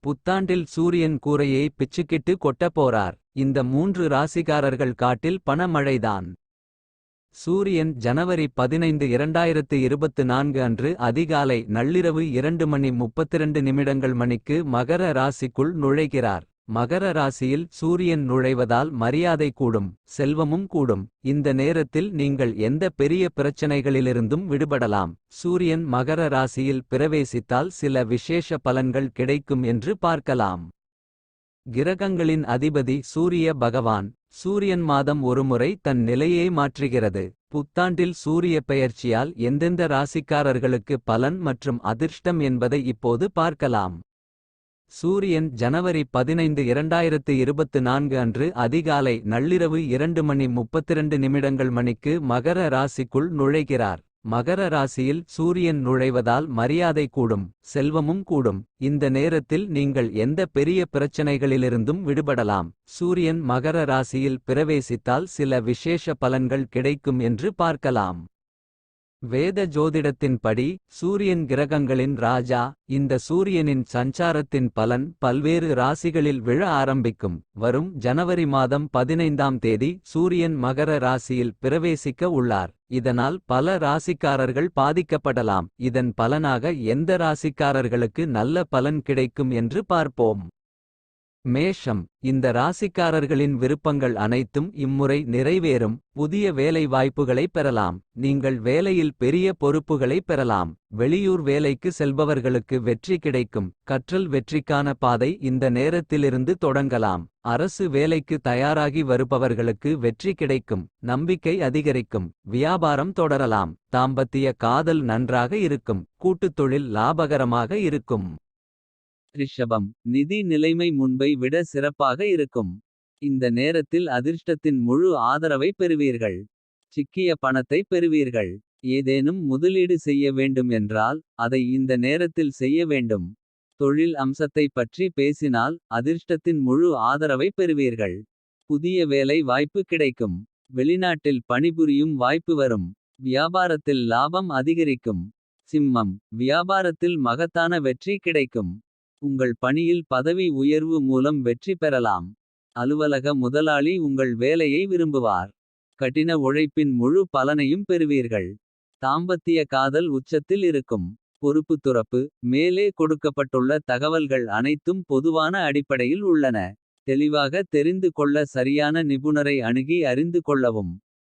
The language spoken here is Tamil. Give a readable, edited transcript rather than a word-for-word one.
புத்தாண்டில் சூரியன் கூரையை பிச்சுக்கிட்டு கொட்டப் போறார். இந்த 3 ராசிக்காரர்கள் காட்டில் பணமழைதான். சூரியன் ஜனவரி 15 2024 அன்று அதிகாலை நள்ளிரவு 2:32 மணிக்கு மகர ராசிக்குள் நுழைகிறார். மகர ராசியில் சூரியன் நுழைவதால் மரியாதை கூடும், செல்வமும் கூடும். இந்த நேரத்தில் நீங்கள் எந்த பெரிய பிரச்சனைகளிலிருந்தும் விடுபடலாம். சூரியன் மகர ராசியில் பிரவேசித்தால் சில விசேஷ பலன்கள் கிடைக்கும் என்று பார்க்கலாம். கிரகங்களின் அதிபதி சூரிய பகவான். சூரியன் மாதம் ஒருமுறை தன் நிலையை மாற்றுகிறது. புத்தாண்டில் சூரிய பெயர்ச்சியால் எந்தெந்த ராசிக்காரர்களுக்கு பலன் மற்றும் அதிர்ஷ்டம் என்பதை இப்போது பார்க்கலாம். சூரியன் ஜனவரி 15 2024 அன்று அதிகாலை நள்ளிரவு 2:32 மணிக்கு மகர ராசிக்குள் நுழைகிறார். மகர ராசியில் சூரியன் நுழைவதால் மரியாதை கூடும், செல்வமும் கூடும். இந்த நேரத்தில் நீங்கள் எந்த பெரிய பிரச்சனைகளிலிருந்தும் விடுபடலாம். சூரியன் மகர ராசியில் பிரவேசித்தால் சில விசேஷ பலன்கள் கிடைக்கும் என்று பார்க்கலாம். வேத ஜோதிடத்தின்படி சூரியன் கிரகங்களின் ராஜா. இந்த சூரியனின் சஞ்சாரத்தின் பலன் பல்வேறு ராசிகளில் விழ ஆரம்பிக்கும். வரும் ஜனவரி மாதம் 15ஆம் தேதி சூரியன் மகர ராசியில் பிரவேசிக்க உள்ளார். இதனால் பல ராசிக்காரர்கள் பாதிக்கப்படலாம். இதன் பலனாக எந்த ராசிக்காரர்களுக்கு நல்ல பலன் கிடைக்கும் என்று பார்ப்போம். மேஷம். இந்த ராசிக்காரர்களின் விருப்பங்கள் அனைத்தும் இம்முறை நிறைவேறும். புதிய வேலை வாய்ப்புகளை பெறலாம். நீங்கள் வேலையில் பெரிய பொறுப்புகளை பெறலாம். வெளியூர் வேலைக்கு செல்பவர்களுக்கு வெற்றி கிடைக்கும். கற்றல் வெற்றிக்கான பாதை இந்த நேரத்திலிருந்து தொடங்கலாம். அரசு வேலைக்கு தயாராகி வருபவர்களுக்கு வெற்றி கிடைக்கும். நம்பிக்கை அதிகரிக்கும். வியாபாரம் தொடரலாம். தாம்பத்திய காதல் நன்றாக இருக்கும். கூட்டுத் தொழில் லாபகரமாக இருக்கும். ரிஷபம். நிதி நிலைமை முன்பை விட சிறப்பாக இருக்கும். இந்த நேரத்தில் அதிர்ஷ்டத்தின் முழு ஆதரவை பெறுவீர்கள். சிக்கிய பணத்தை பெறுவீர்கள். ஏதேனும் முதலீடு செய்ய வேண்டும் என்றால் அதை இந்த நேரத்தில் செய்ய வேண்டும். தொழில் அம்சத்தை பற்றி பேசினால் அதிர்ஷ்டத்தின் முழு ஆதரவை பெறுவீர்கள். புதிய வேலை வாய்ப்பு கிடைக்கும். வெளிநாட்டில் பணிபுரியும் வாய்ப்பு வரும். வியாபாரத்தில் லாபம் அதிகரிக்கும். சிம்மம். வியாபாரத்தில் மகத்தான வெற்றி கிடைக்கும். உங்கள் பணியில் பதவி உயர்வு மூலம் வெற்றி பெறலாம். அலுவலக முதலாளி உங்கள் வேலையை விரும்புவார். கடின உழைப்பின் முழு பலனையும் பெறுவீர்கள். தாம்பத்திய காதல் உச்சத்தில் இருக்கும். பொறுப்பு துறப்பு. மேலே கொடுக்கப்பட்டுள்ள தகவல்கள் அனைத்தும் பொதுவான அடிப்படையில் உள்ளன. தெளிவாக தெரிந்து கொள்ள சரியான நிபுணரை அணுகி அறிந்து கொள்ளவும்.